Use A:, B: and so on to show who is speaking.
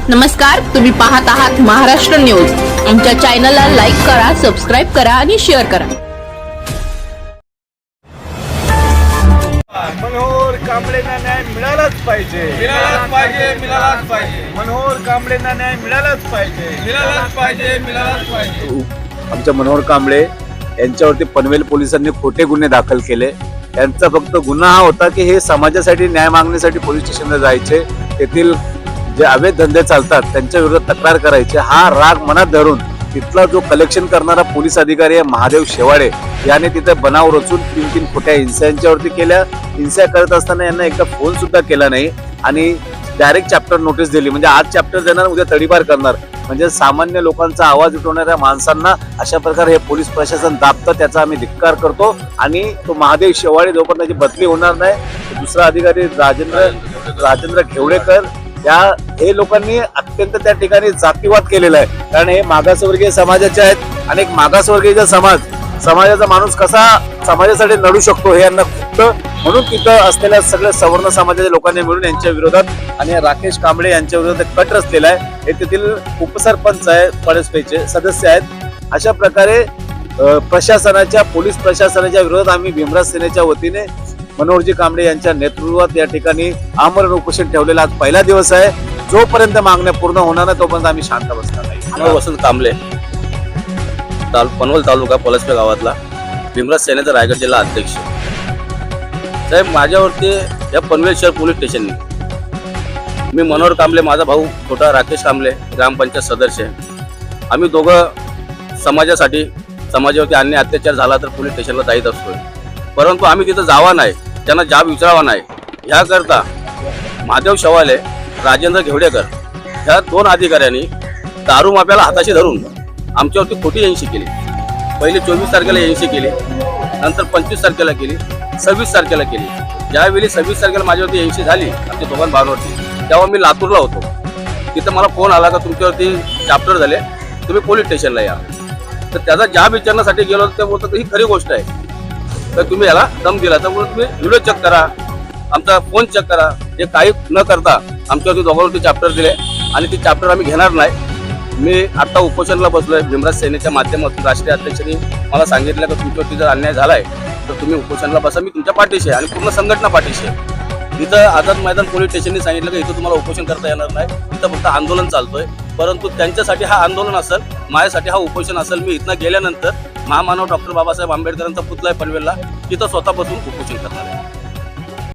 A: नमस्कार, तुम्ही पाहत आहात महाराष्ट्र न्यूज। आमच्या चॅनलला लाईक करा, सबस्क्राइब करा आणि शेअर करा।
B: मनोहर कांबळेंना न्याय मिळालाच पाहिजे,
C: मिळालाच पाहिजे, मिळालाच पाहिजे,
B: मनोहर कांबळेंना न्याय मिळालाच पाहिजे,
C: मिळालाच पाहिजे, मिळालाच पाहिजे।
D: आमच्या मनोहर कांबळे यांच्यावरती पनवेल पोलिसांनी खोटे गुन्हे दाखल केले। यांचा फक्त गुन्हा हा होता की हे समाजासाठी न्याय मागण्यासाठी पोलीस स्टेशनला जायचे, तेथील जे अवैध धंदे चालतात त्यांच्या विरोधात तक्रार करायचे। हा राग मनात धरून तिथला जो कलेक्शन करणारा पोलीस अधिकारी आहे महादेव शेवाळे याने तिथे बनाव रचून 3 खोट्या हिंसा यांच्यावरती केल्या। हिंसा करत असताना यांना एकदा फोन सुद्धा केला नाही आणि डायरेक्ट चॅप्टर नोटीस दिली। म्हणजे आज चॅप्टर देणार, उद्या तडीपार करणार। म्हणजे सामान्य लोकांचा आवाज उठवणाऱ्या माणसांना अशा प्रकारे हे पोलीस प्रशासन दाबतं, त्याचा आम्ही धिक्कार करतो। आणि तो महादेव शेवाळे जोपर्यंत त्याची बदली होणार नाही, दुसरा अधिकारी राजेंद्र घेवडेकर हे लोकांनी अत्यंत त्या ठिकाणी जातीवाद केलेला आहे। कारण हे मागासवर्गीय समाजाचे आहेत आणि एक मागासवर्गीय समाजाचा माणूस कसा समाजासाठी लढू शकतो हे यांना खुपतं। म्हणून तिथं असलेल्या सगळ्या सवर्ण समाजाच्या लोकांनी मिळून यांच्या विरोधात आणि राकेश कांबळे यांच्या विरोधात कट रचलेला आहे। हे तेथील उपसरपंच आहे, पळसपेचे सदस्य आहेत। अशा प्रकारे पोलीस प्रशासनाच्या विरोधात आम्ही भीमराज सेनेच्या वतीने मनोहरजी कांबळे यांच्या नेतृत्वात या ठिकाणी आमरण उपोषण ठेवलेला आज पहिला दिवस आहे। जोपर्यंत मागण्या पूर्ण होणार नाही तोपर्यंत आम्ही शांत बसणार नाही।
E: वसंत कांबळे, पनवेल तालुका पळसपे गावातला भीमराज सेनेचा रायगड जिल्हा अध्यक्ष साहेब, माझ्यावरती या पनवेल शहर पोलीस स्टेशनने मी मनोहर कांबळे, माझा भाऊ छोटा राकेश कांबळे ग्रामपंचायत सदस्य, आम्ही दोघं समाजावरती अन्याय अत्याचार झाला तर पोलीस स्टेशनला जाईत असतोय। परंतु आम्ही तिथं जावा नाही, त्यांना जाब विचारावा नाही याकरता महादेव शेवाळे, राजेंद्र घेवडेकर ह्या 2 अधिकाऱ्यांनी दारू माफ्याला हाताशी धरून आमच्यावरती खोटी एनसी केली। पहिले 24 तारखेला एनसी केली, नंतर 25 तारखेला केली, 26 तारखेला केली। ज्यावेळी 26 तारखेला माझ्यावरती एनसी झाली आमच्या दोघां भावांवरती, तेव्हा मी लातूरला होतो। तिथं मला फोन आला का तुमच्यावरती चॅप्टर झाले, तुम्ही पोलीस स्टेशनला या। तर त्याचा जाब विचारण्यासाठी गेलो, ते बोलतात ही खरी गोष्ट आहे, तर तुम्ही याला दम दिला, त्यामुळे तुम्ही व्हिडिओ चेक करा, आमचा फोन चेक करा। हे काही न करता आमच्यावरती दोघांवरती चॅप्टर दिले आणि ती चॅप्टर आम्ही घेणार नाही। मी आता उपोषणाला बसलोय। भीमराज सेनेच्या माध्यमातून राष्ट्रीय अध्यक्षांनी मला सांगितलं की तुमच्यावरती जर अन्याय झालाय तर तुम्ही उपोषणाला बसा, मी तुमच्या पाठीशी आहे आणि पूर्ण संघटना पाठीशी आहे। इथं आझाद मैदान पोलीस स्टेशनने सांगितलं की इथं तुम्हाला उपोषण करता येणार नाही, इथं फक्त आंदोलन चालतोय। परंतु त्यांच्यासाठी हा आंदोलन असेल, माझ्यासाठी हा उपोषण असेल। मी इथनं गेल्यानंतर महामानव डॉक्टर बाबासाहेब आंबेडकरांचा पुतळा आहे पनवेलला, तिथं स्वतः बसून उपोषण करतो।